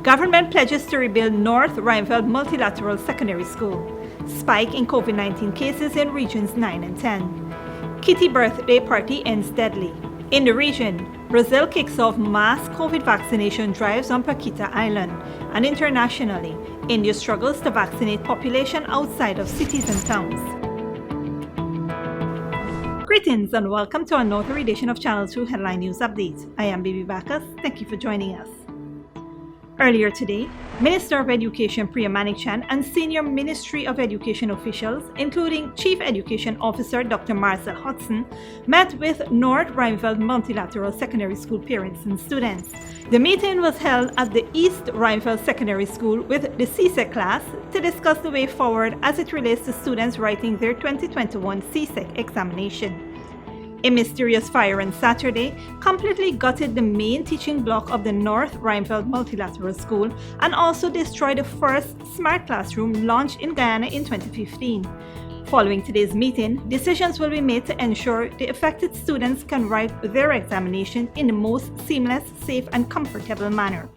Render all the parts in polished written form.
Government pledges to rebuild North Rhinefeld Multilateral Secondary School. Spike in COVID-19 cases in regions 9 and 10. Kitty birthday party ends deadly. In the region, Brazil kicks off mass COVID vaccination drives on Paquita Island. And internationally, India struggles to vaccinate population outside of cities and towns. Greetings and welcome to another edition of Channel 2 Headline News Update. I am Bibi Bacchus. Thank you for joining us. Earlier today, Minister of Education Priya Manichan and senior Ministry of Education officials, including Chief Education Officer Dr. Marcel Hodson, met with North Rhinefeld Multilateral Secondary School parents and students. The meeting was held at the East Rhinefeld Secondary School with the CSEC class to discuss the way forward as it relates to students writing their 2021 CSEC examination. A mysterious fire on Saturday completely gutted the main teaching block of the North Rhinefeld Multilateral School and also destroyed the first smart classroom launched in Guyana in 2015. Following today's meeting, decisions will be made to ensure the affected students can write their examination in the most seamless, safe, and comfortable manner.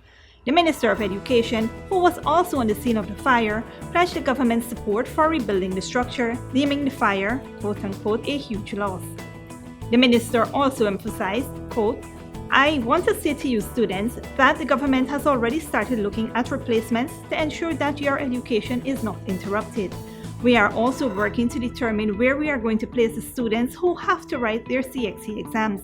The Minister of Education, who was also on the scene of the fire, pledged the government's support for rebuilding the structure, deeming the fire, quote-unquote, a huge loss. The minister also emphasized, quote, "I want to say to you students that the government has already started looking at replacements to ensure that your education is not interrupted. We are also working to determine where we are going to place the students who have to write their CXC exams.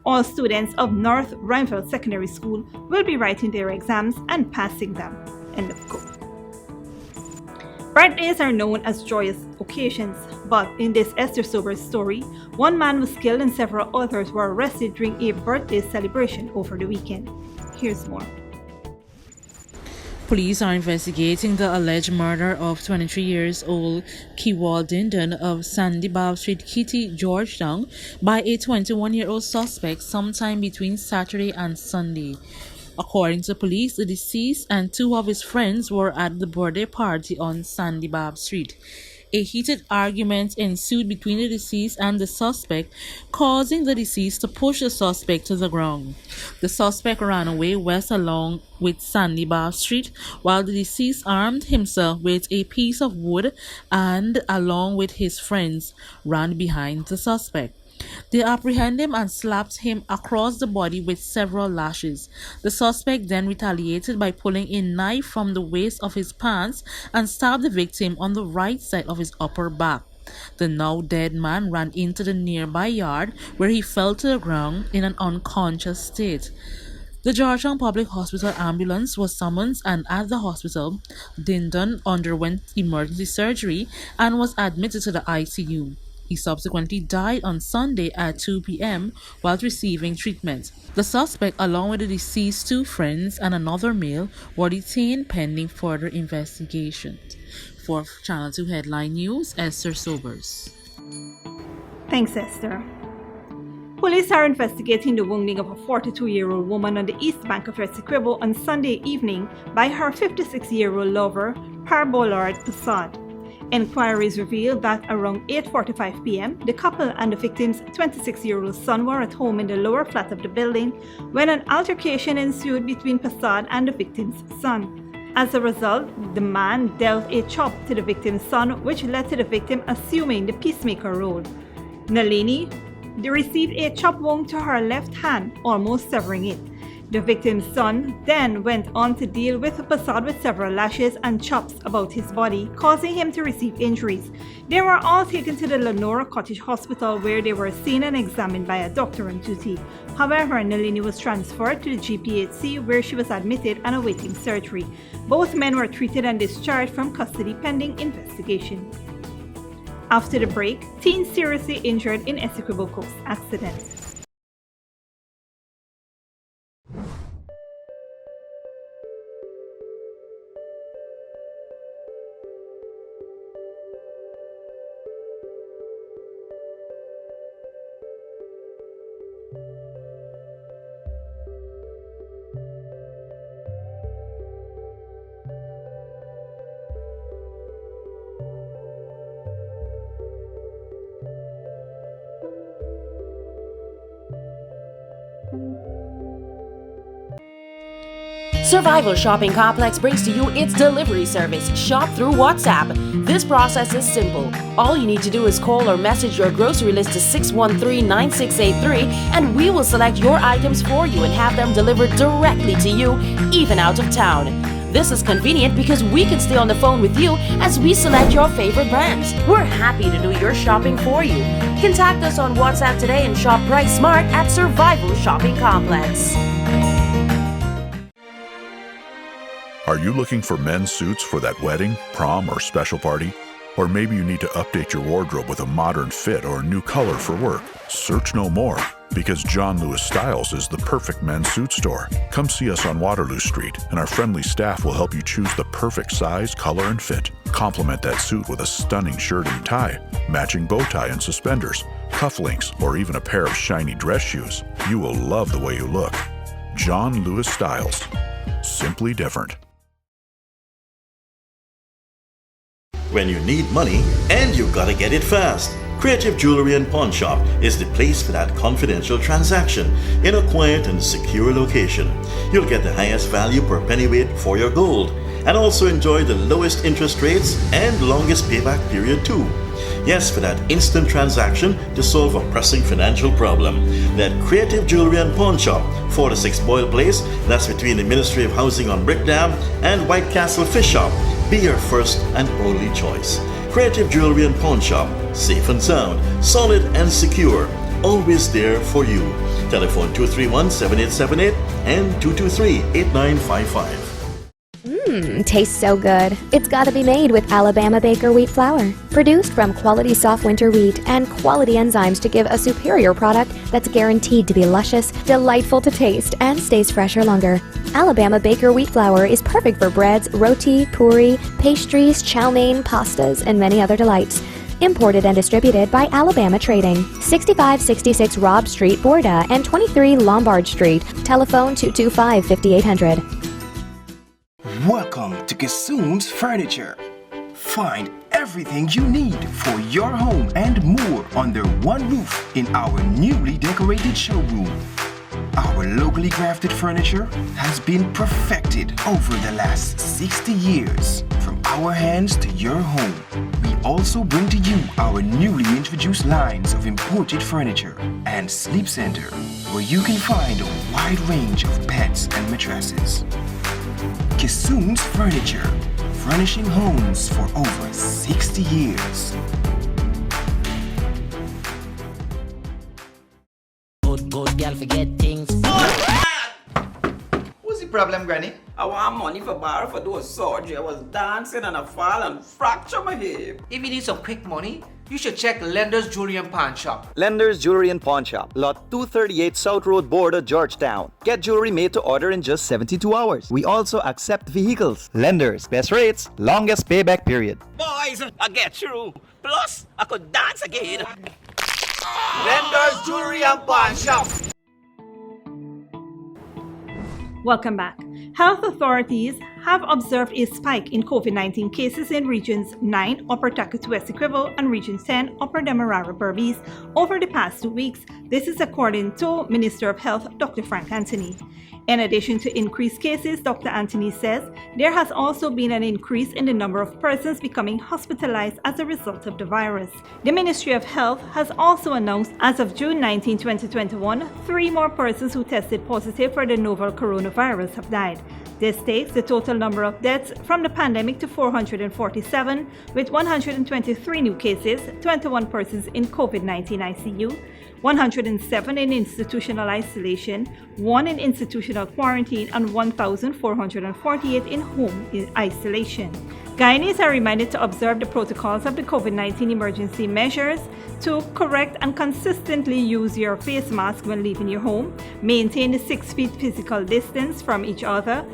All students of North Rhinefeld Secondary School will be writing their exams and passing them." End of quote. Birthdays are known as joyous occasions, but in this Esther Sobers story, one man was killed and several others were arrested during a birthday celebration over the weekend. Here's more. Police are investigating the alleged murder of 23-year-old Kiwal Dindon of Sandy Bob Street, Kitty, Georgetown by a 21-year-old suspect sometime between Saturday and Sunday. According to police, the deceased and two of his friends were at the birthday party on Sandy Bob Street. A heated argument ensued between the deceased and the suspect, causing the deceased to push the suspect to the ground. The suspect ran away west along with Sandy Bob Street, while the deceased armed himself with a piece of wood and, along with his friends, ran behind the suspect. They apprehended him and slapped him across the body with several lashes. The suspect then retaliated by pulling a knife from the waist of his pants and stabbed the victim on the right side of his upper back. The now dead man ran into the nearby yard where he fell to the ground in an unconscious state. The Georgetown Public Hospital ambulance was summoned, and at the hospital, Dindon underwent emergency surgery and was admitted to the ICU. He subsequently died on Sunday at 2 p.m. while receiving treatment. The suspect, along with the deceased's two friends and another male, were detained pending further investigation. For Channel 2 Headline News, Esther Sobers. Thanks, Esther. Police are investigating the wounding of a 42-year-old woman on the east bank of Essequibo on Sunday evening by her 56-year-old lover, Parbolard Passad. Enquiries revealed that around 8:45 p.m., the couple and the victim's 26-year-old son were at home in the lower flat of the building when an altercation ensued between Passad and the victim's son. As a result, the man dealt a chop to the victim's son, which led to the victim assuming the peacemaker role. Nalini received a chop wound to her left hand, almost severing it. The victim's son then went on to deal with Passad with several lashes and chops about his body, causing him to receive injuries. They were all taken to the Lenora Cottage Hospital where they were seen and examined by a doctor on duty. However, Nalini was transferred to the GPHC where she was admitted and awaiting surgery. Both men were treated and discharged from custody pending investigation. After the break, teen seriously injured in Essequibo Coast accident. Survival Shopping Complex brings to you its delivery service, Shop through WhatsApp. This process is simple. All you need to do is call or message your grocery list to 613-9683 and we will select your items for you and have them delivered directly to you, even out of town. This is convenient because we can stay on the phone with you as we select your favorite brands. We're happy to do your shopping for you. Contact us on WhatsApp today and shop Price Smart at Survival Shopping Complex. Are you looking for men's suits for that wedding, prom, or special party? Or maybe you need to update your wardrobe with a modern fit or a new color for work? Search no more, because John Lewis Styles is the perfect men's suit store. Come see us on Waterloo Street, and our friendly staff will help you choose the perfect size, color, and fit. Complement that suit with a stunning shirt and tie, matching bow tie and suspenders, cufflinks, or even a pair of shiny dress shoes. You will love the way you look. John Lewis Styles. Simply different. When you need money and you gotta get it fast, Creative Jewelry and Pawn Shop is the place for that confidential transaction in a quiet and secure location. You'll get the highest value per pennyweight for your gold and also enjoy the lowest interest rates and longest payback period too. Yes, for that instant transaction to solve a pressing financial problem. That Creative Jewelry and Pawn Shop, 4-6 Boyle Place, that's between the Ministry of Housing on Brickdam and White Castle Fish Shop. Be your first and only choice. Creative Jewelry and Pawn Shop, safe and sound, solid and secure, always there for you. Telephone 231-7878 and 223-8955. Tastes so good. It's gotta be made with Alabama Baker wheat flour. Produced from quality soft winter wheat and quality enzymes to give a superior product that's guaranteed to be luscious, delightful to taste, and stays fresher longer. Alabama Baker wheat flour is perfect for breads, roti, puri, pastries, chow mein, pastas, and many other delights. Imported and distributed by Alabama Trading. 6566 Robb Street, Borda, and 23 Lombard Street. Telephone 225-5800. Welcome to Kissoon's Furniture. Find everything you need for your home and more under one roof in our newly decorated showroom. Our locally crafted furniture has been perfected over the last 60 years. From our hands to your home, we also bring to you our newly introduced lines of imported furniture and sleep center, where you can find a wide range of beds and mattresses. Kissoon's Furniture, furnishing homes for over 60 years. Good girl forget things. What's the problem, Granny? I want money for borrow for those surgery. I was dancing and I fall and fracture my hip. If you need some quick money, you should check Lender's Jewelry and Pawn Shop. Lender's Jewelry and Pawn Shop, Lot 238 South Road, Border, Georgetown. Get jewelry made to order in just 72 hours. We also accept vehicles. Lender's, best rates, longest payback period. Boys, I get through. Plus, I could dance again. Lender's Jewelry and Pawn Shop. Welcome back. Health authorities have observed a spike in COVID-19 cases in Regions 9, Upper Takatu Essequibo, and Region 10, Upper Demerara Berbice over the past 2 weeks. This is according to Minister of Health, Dr. Frank Anthony. In addition to increased cases, Dr. Anthony says there has also been an increase in the number of persons becoming hospitalized as a result of the virus. The Ministry of Health has also announced as of June 19, 2021, 3 more persons who tested positive for the novel coronavirus have died. This takes the total number of deaths from the pandemic to 447, with 123 new cases, 21 persons in COVID-19 ICU, 107 in institutional isolation, 1 in institutional quarantine, and 1,448 in home isolation. Guyanese are reminded to observe the protocols of the COVID-19 emergency measures, to correct and consistently use your face mask when leaving your home, maintain the 6 feet physical distance from each other,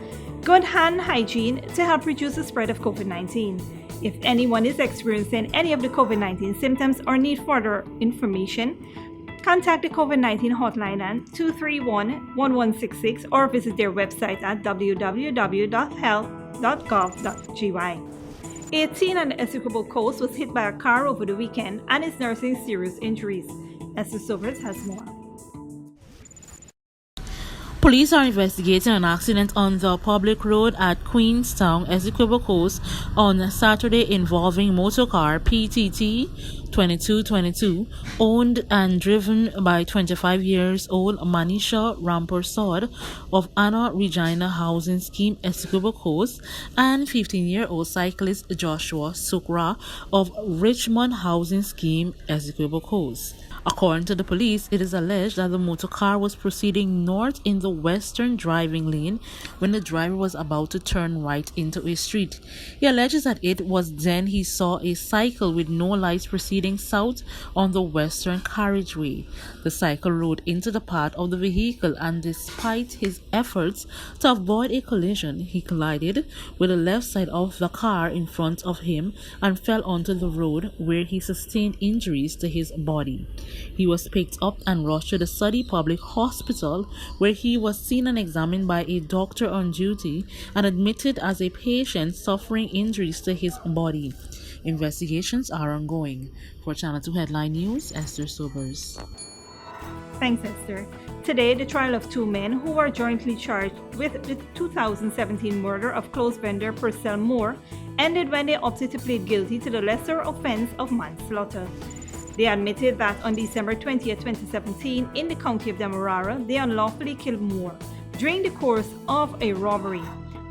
good hand hygiene to help reduce the spread of COVID-19. If anyone is experiencing any of the COVID-19 symptoms or need further information, contact the COVID-19 hotline at 231-1166 or visit their website at www.health.gov.gy. A teen on the Essequibo coast was hit by a car over the weekend and is nursing serious injuries. Esther Silvers has more. Police are investigating an accident on the public road at Queenstown, Essequibo Coast on Saturday involving motorcar PTT 2222 owned and driven by 25 years old Manisha Rampersad of Anna Regina Housing Scheme, Essequibo Coast, and 15-year-old cyclist Joshua Sukra of Richmond Housing Scheme, Essequibo Coast. According to the police, it is alleged that the motor car was proceeding north in the western driving lane when the driver was about to turn right into a street. He alleges that it was then he saw a cycle with no lights proceeding south on the western carriageway. The cycle rode into the path of the vehicle, and despite his efforts to avoid a collision, he collided with the left side of the car in front of him and fell onto the road, where he sustained injuries to his body. He was picked up and rushed to the Surrey Public Hospital, where he was seen and examined by a doctor on duty and admitted as a patient suffering injuries to his body. Investigations are ongoing. For Channel 2 Headline News, Esther Sobers. Thanks, Esther. Today, the trial of two men who were jointly charged with the 2017 murder of clothes vendor Purcell Moore ended when they opted to plead guilty to the lesser offense of manslaughter. They admitted that on December 20, 2017, in the county of Demerara, they unlawfully killed Moore during the course of a robbery.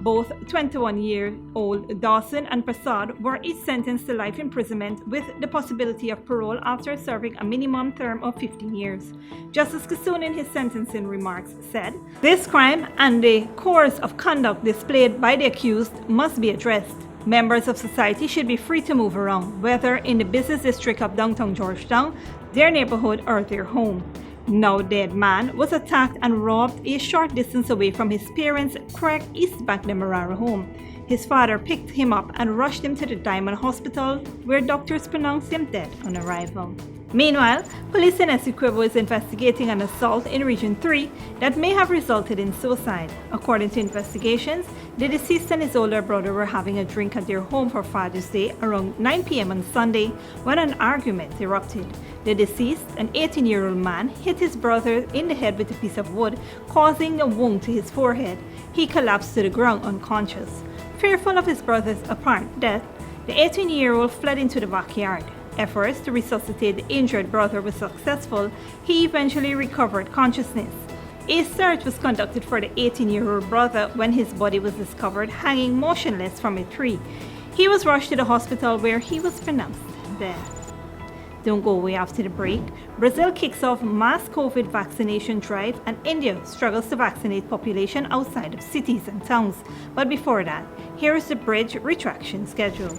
Both 21-year-old Dawson and Prasad were each sentenced to life imprisonment with the possibility of parole after serving a minimum term of 15 years. Justice Kassoon, in his sentencing remarks, said, "This crime and the course of conduct displayed by the accused must be addressed. Members of society should be free to move around, whether in the business district of downtown Georgetown, their neighborhood, or their home." Now dead man was attacked and robbed a short distance away from his parents' Craig East Bank Demerara home. His father picked him up and rushed him to the Diamond Hospital, where doctors pronounced him dead on arrival. Meanwhile, police in Essequibo is investigating an assault in Region 3 that may have resulted in suicide. According to investigations, the deceased and his older brother were having a drink at their home for Father's Day around 9 p.m. on Sunday when an argument erupted. The deceased, an 18-year-old man, hit his brother in the head with a piece of wood, causing a wound to his forehead. He collapsed to the ground unconscious. Fearful of his brother's apparent death, the 18-year-old fled into the backyard. Efforts to resuscitate the injured brother were successful. He eventually recovered consciousness. A search was conducted for the 18-year-old brother when his body was discovered hanging motionless from a tree. He was rushed to the hospital, where he was pronounced dead. Don't go away after the break. Brazil kicks off mass COVID vaccination drive, and India struggles to vaccinate population outside of cities and towns. But before that, here is the bridge retraction schedule.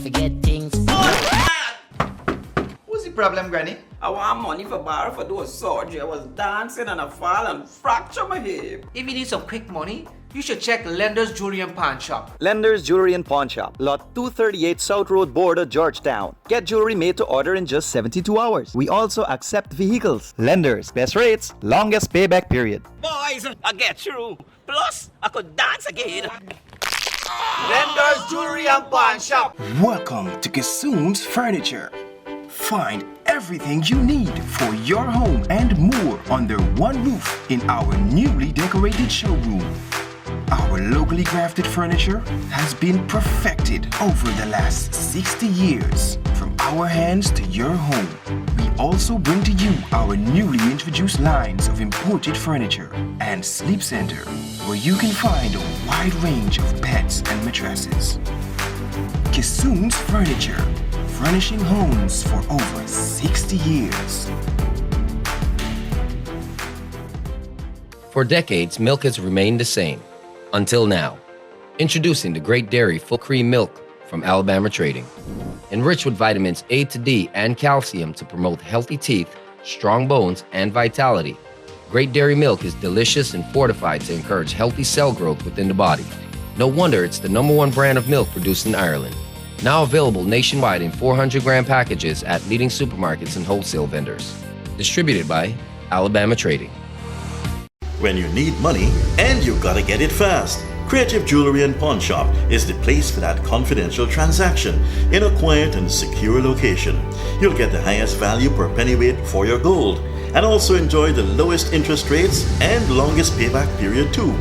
Forget things. What's the problem, Granny? I want money for borrow for those surgery. I was dancing and I fall and fracture my hip. If you need some quick money, you should check Lender's Jewelry and Pawn Shop. Lender's Jewelry and Pawn Shop, lot 238 South Road Border, Georgetown. Get jewelry made to order in just 72 hours. We also accept vehicles. Lender's, best rates, longest payback period. Boys, I get through. Plus, I could dance again. Lender's Jewelry and Pawn Shop. Welcome to Kassoon's Furniture. Find everything you need for your home and more under one roof in our newly decorated showroom. Our locally crafted furniture has been perfected over the last 60 years. From our hands to your home, we also bring to you our newly introduced lines of imported furniture and sleep center, where you can find a wide range of beds and mattresses. Kassoon's Furniture, furnishing homes for over 60 years. For decades, milk has remained the same. Until now. Introducing the Great Dairy Full Cream Milk from Alabama Trading. Enriched with vitamins A to D and calcium to promote healthy teeth, strong bones, and vitality. Great Dairy milk is delicious and fortified to encourage healthy cell growth within the body. No wonder it's the #1 brand of milk produced in Ireland. Now available nationwide in 400-gram packages at leading supermarkets and wholesale vendors. Distributed by Alabama Trading. When you need money and you gotta get it fast, Creative Jewelry and Pawn Shop is the place for that confidential transaction in a quiet and secure location. You'll get the highest value per pennyweight for your gold and also enjoy the lowest interest rates and longest payback period too.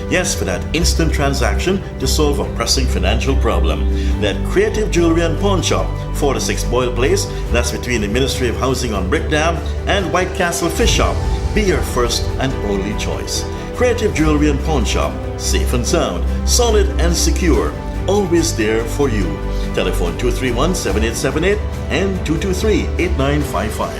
Yes, for that instant transaction to solve a pressing financial problem. That Creative Jewelry and Pawn Shop, 46 Boyle Place, that's between the Ministry of Housing on Brickdam and White Castle Fish Shop, be your first and only choice. Creative Jewelry and Pawn Shop, safe and sound, solid and secure, always there for you. Telephone 231-7878 and 223-8955.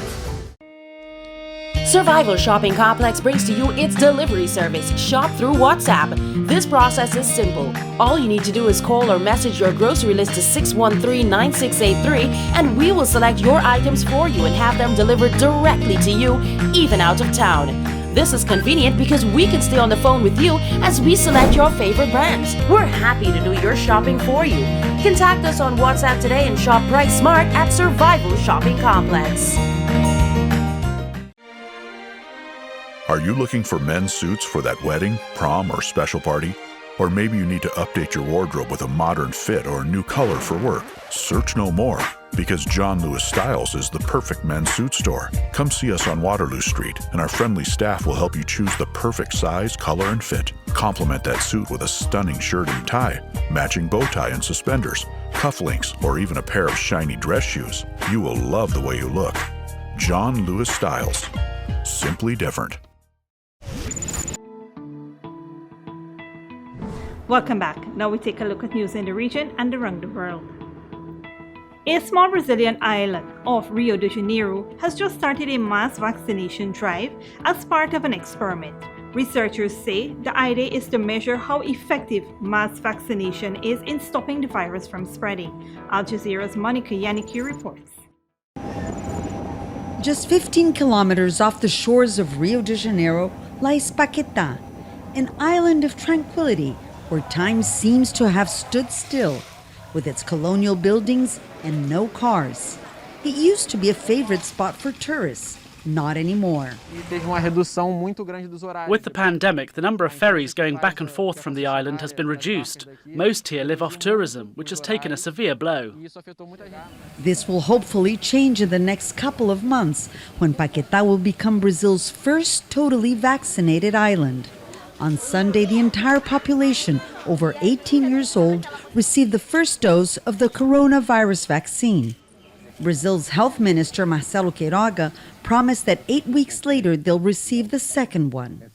Survival Shopping Complex brings to you its delivery service, Shop Through WhatsApp. This process is simple. All you need to do is call or message your grocery list to 613-9683 and we will select your items for you and have them delivered directly to you, even out of town. This is convenient because we can stay on the phone with you as we select your favorite brands. We're happy to do your shopping for you. Contact us on WhatsApp today and shop Price Smart at Survival Shopping Complex. Are you looking for men's suits for that wedding, prom, or special party? Or maybe you need to update your wardrobe with a modern fit or a new color for work? Search no more, because John Lewis Styles is the perfect men's suit store. Come see us on Waterloo Street, and our friendly staff will help you choose the perfect size, color, and fit. Complement that suit with a stunning shirt and tie, matching bow tie and suspenders, cufflinks, or even a pair of shiny dress shoes. You will love the way you look. John Lewis Styles. Simply different. Welcome back. Now we take a look at news in the region and around the world. A small Brazilian island off Rio de Janeiro has just started a mass vaccination drive as part of an experiment. Researchers say the idea is to measure how effective mass vaccination is in stopping the virus from spreading. Al Jazeera's Monica Yannicki reports. Just 15 kilometers off the shores of Rio de Janeiro lies Paquetá, an island of tranquility where time seems to have stood still, with its colonial buildings and no cars. It used to be a favorite spot for tourists, not anymore. With the pandemic, the number of ferries going back and forth from the island has been reduced. Most here live off tourism, which has taken a severe blow. This will hopefully change in the next couple of months, when Paquetá will become Brazil's first totally vaccinated island. On Sunday, the entire population, over 18 years old, received the first dose of the coronavirus vaccine. Brazil's health minister, Marcelo Queiroga, promised that 8 weeks later they'll receive the second one.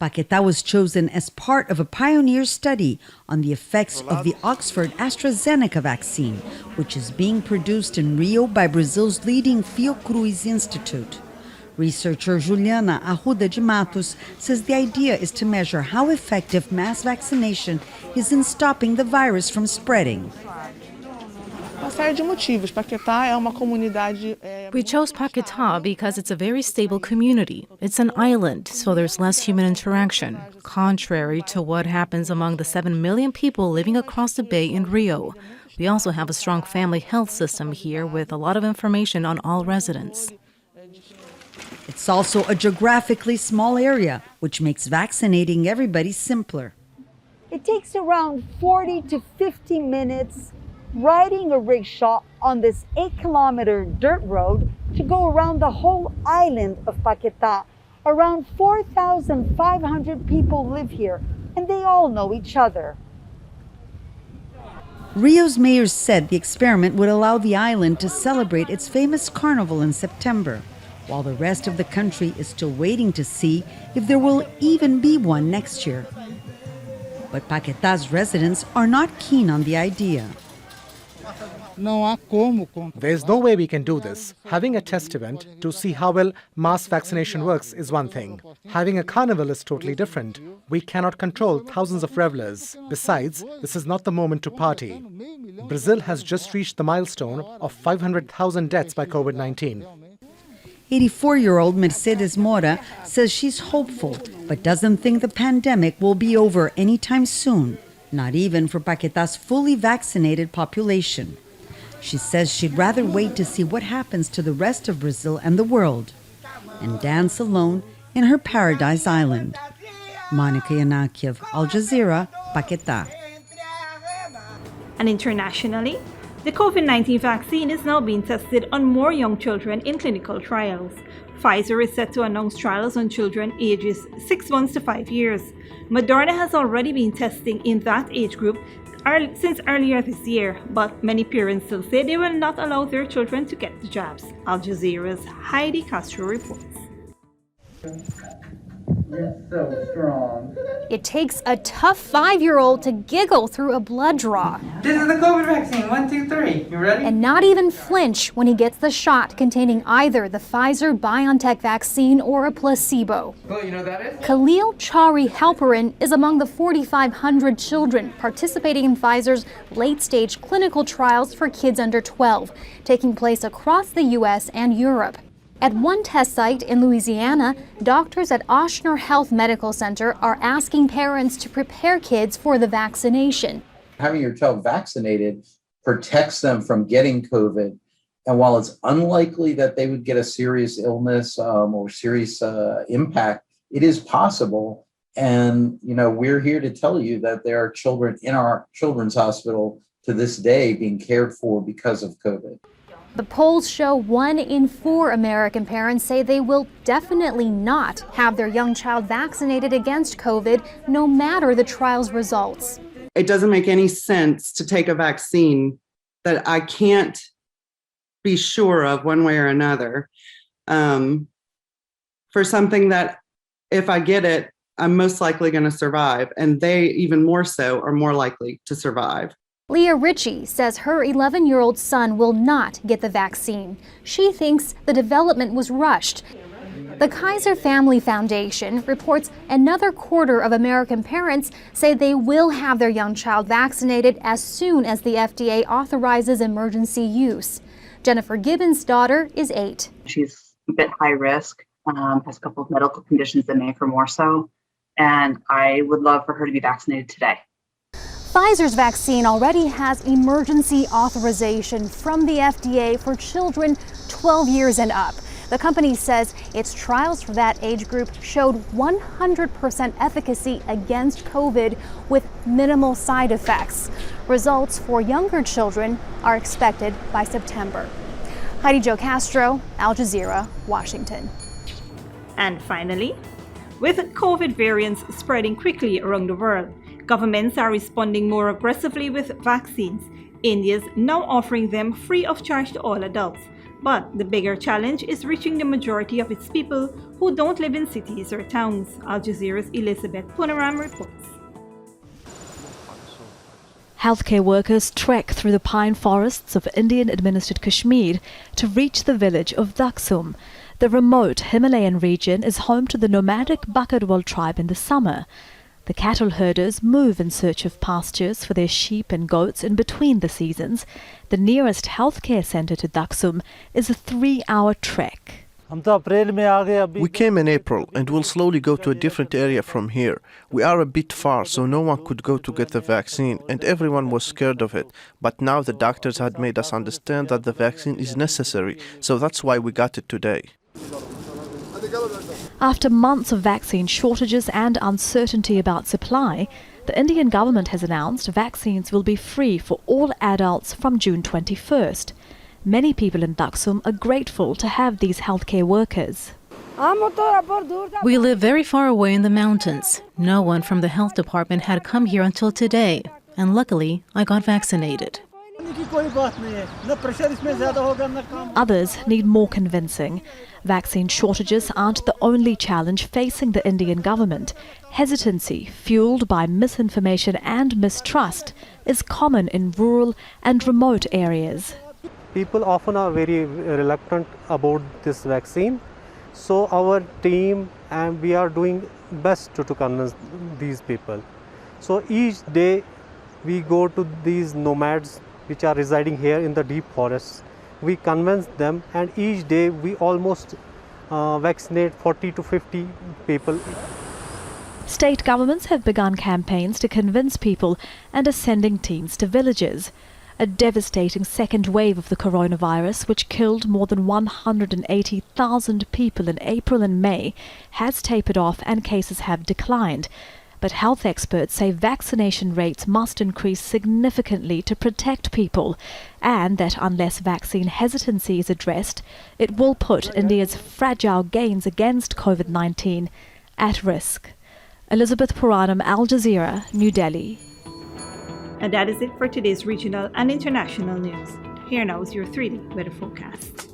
Paquetá was chosen as part of a pioneer study on the effects of the Oxford AstraZeneca vaccine, which is being produced in Rio by Brazil's leading Fiocruz Institute. Researcher Juliana Arruda de Matos says the idea is to measure how effective mass vaccination is in stopping the virus from spreading. We chose Paquetá because it's a very stable community. It's an island, so there's less human interaction, contrary to what happens among the 7 million people living across the bay in Rio. We also have a strong family health system here with a lot of information on all residents. It's also a geographically small area, which makes vaccinating everybody simpler. It takes around 40 to 50 minutes riding a rickshaw on this 8-kilometer dirt road to go around the whole island of Paquetá. Around 4,500 people live here, and they all know each other. Rio's mayor said the experiment would allow the island to celebrate its famous carnival in September, while the rest of the country is still waiting to see if there will even be one next year. But Paquetá's residents are not keen on the idea. There's no way we can do this. Having a test event to see how well mass vaccination works is one thing. Having a carnival is totally different. We cannot control thousands of revelers. Besides, this is not the moment to party. Brazil has just reached the milestone of 500,000 deaths by COVID-19. 84-year-old Mercedes Mora says she's hopeful, but doesn't think the pandemic will be over anytime soon, not even for Paqueta's fully vaccinated population. She says she'd rather wait to see what happens to the rest of Brazil and the world, and dance alone in her paradise island. Monica Yanakiev, Al Jazeera, Paquetá. And internationally, the COVID-19 vaccine is now being tested on more young children in clinical trials. Pfizer is set to announce trials on children ages 6 months to 5 years. Moderna has already been testing in that age group since earlier this year, but many parents still say they will not allow their children to get the jabs. Al Jazeera's Heidi Castro reports. So strong. It takes a tough 5-year-old to giggle through a blood draw. This is the COVID vaccine. 1, 2, 3. You ready? And not even flinch when he gets the shot containing either the Pfizer-BioNTech vaccine or a placebo. Well, you know what that is? Khalil Chari Halperin is among the 4,500 children participating in Pfizer's late-stage clinical trials for kids under 12, taking place across the U.S. and Europe. At one test site in Louisiana, doctors at Ochsner Health Medical Center are asking parents to prepare kids for the vaccination. Having your child vaccinated protects them from getting COVID. And while it's unlikely that they would get a serious illness or serious impact, it is possible. And, we're here to tell you that there are children in our children's hospital to this day being cared for because of COVID. The polls show 1 in 4 American parents say they will definitely not have their young child vaccinated against COVID, no matter the trial's results. It doesn't make any sense to take a vaccine that I can't be sure of one way or another for something that if I get it, I'm most likely going to survive. And they, even more so, are more likely to survive. Leah Ritchie says her 11-year-old son will not get the vaccine. She thinks the development was rushed. The Kaiser Family Foundation reports another quarter of American parents say they will have their young child vaccinated as soon as the FDA authorizes emergency use. Jennifer Gibbons' daughter is 8. She's a bit high risk, has a couple of medical conditions that make her more so, and I would love for her to be vaccinated today. Pfizer's vaccine already has emergency authorization from the FDA for children 12 years and up. The company says its trials for that age group showed 100% efficacy against COVID with minimal side effects. Results for younger children are expected by September. Heidi Jo Castro, Al Jazeera, Washington. And finally, with COVID variants spreading quickly around the world, governments are responding more aggressively with vaccines. India's now offering them free of charge to all adults. But the bigger challenge is reaching the majority of its people who don't live in cities or towns. Al Jazeera's Elizabeth Punaram reports. Healthcare workers trek through the pine forests of Indian-administered Kashmir to reach the village of Daksum. The remote Himalayan region is home to the nomadic Bakarwal tribe in the summer. The cattle herders move in search of pastures for their sheep and goats in between the seasons. The nearest healthcare center to Daksum is a 3-hour trek. We came in April and will slowly go to a different area from here. We are a bit far, so no one could go to get the vaccine, and everyone was scared of it. But now the doctors had made us understand that the vaccine is necessary, so that's why we got it today. After months of vaccine shortages and uncertainty about supply, the Indian government has announced vaccines will be free for all adults from June 21st. Many people in Daksum are grateful to have these healthcare workers. We live very far away in the mountains. No one from the health department had come here until today, and luckily I got vaccinated. Others need more convincing. Vaccine shortages aren't the only challenge facing the Indian government. Hesitancy, fueled by misinformation and mistrust, is common in rural and remote areas. People often are very reluctant about this vaccine. So our team and we are doing best to convince these people. So each day we go to these nomads which are residing here in the deep forests. We convince them, and each day we almost vaccinate 40 to 50 people. State governments have begun campaigns to convince people and are sending teams to villages. A devastating second wave of the coronavirus, which killed more than 180,000 people in April and May, has tapered off and cases have declined. But health experts say vaccination rates must increase significantly to protect people, and that unless vaccine hesitancy is addressed, it will put India's fragile gains against COVID-19 at risk. Elizabeth Puranam, Al Jazeera, New Delhi. And that is it for today's regional and international news. Here now is your 3-day weather forecast.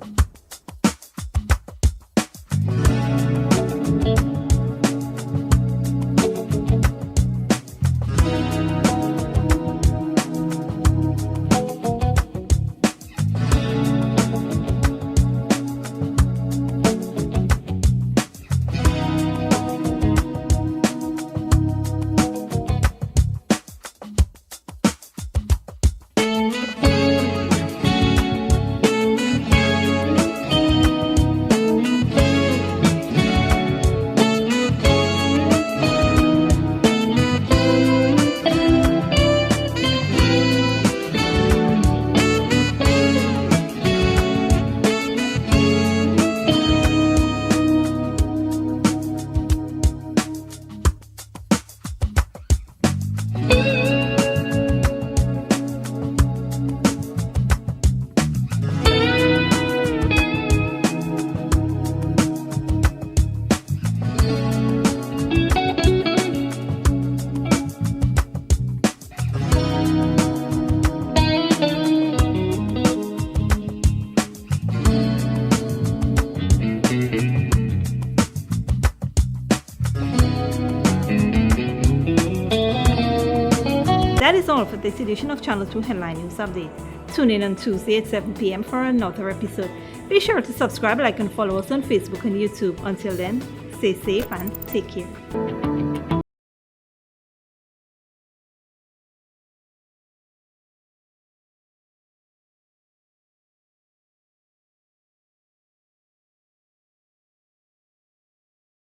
That is all for this edition of Channel 2 Headline News Update. Tune in on Tuesday at 7 p.m. for another episode. Be sure to subscribe, like, and follow us on Facebook and YouTube. Until then, stay safe and take care.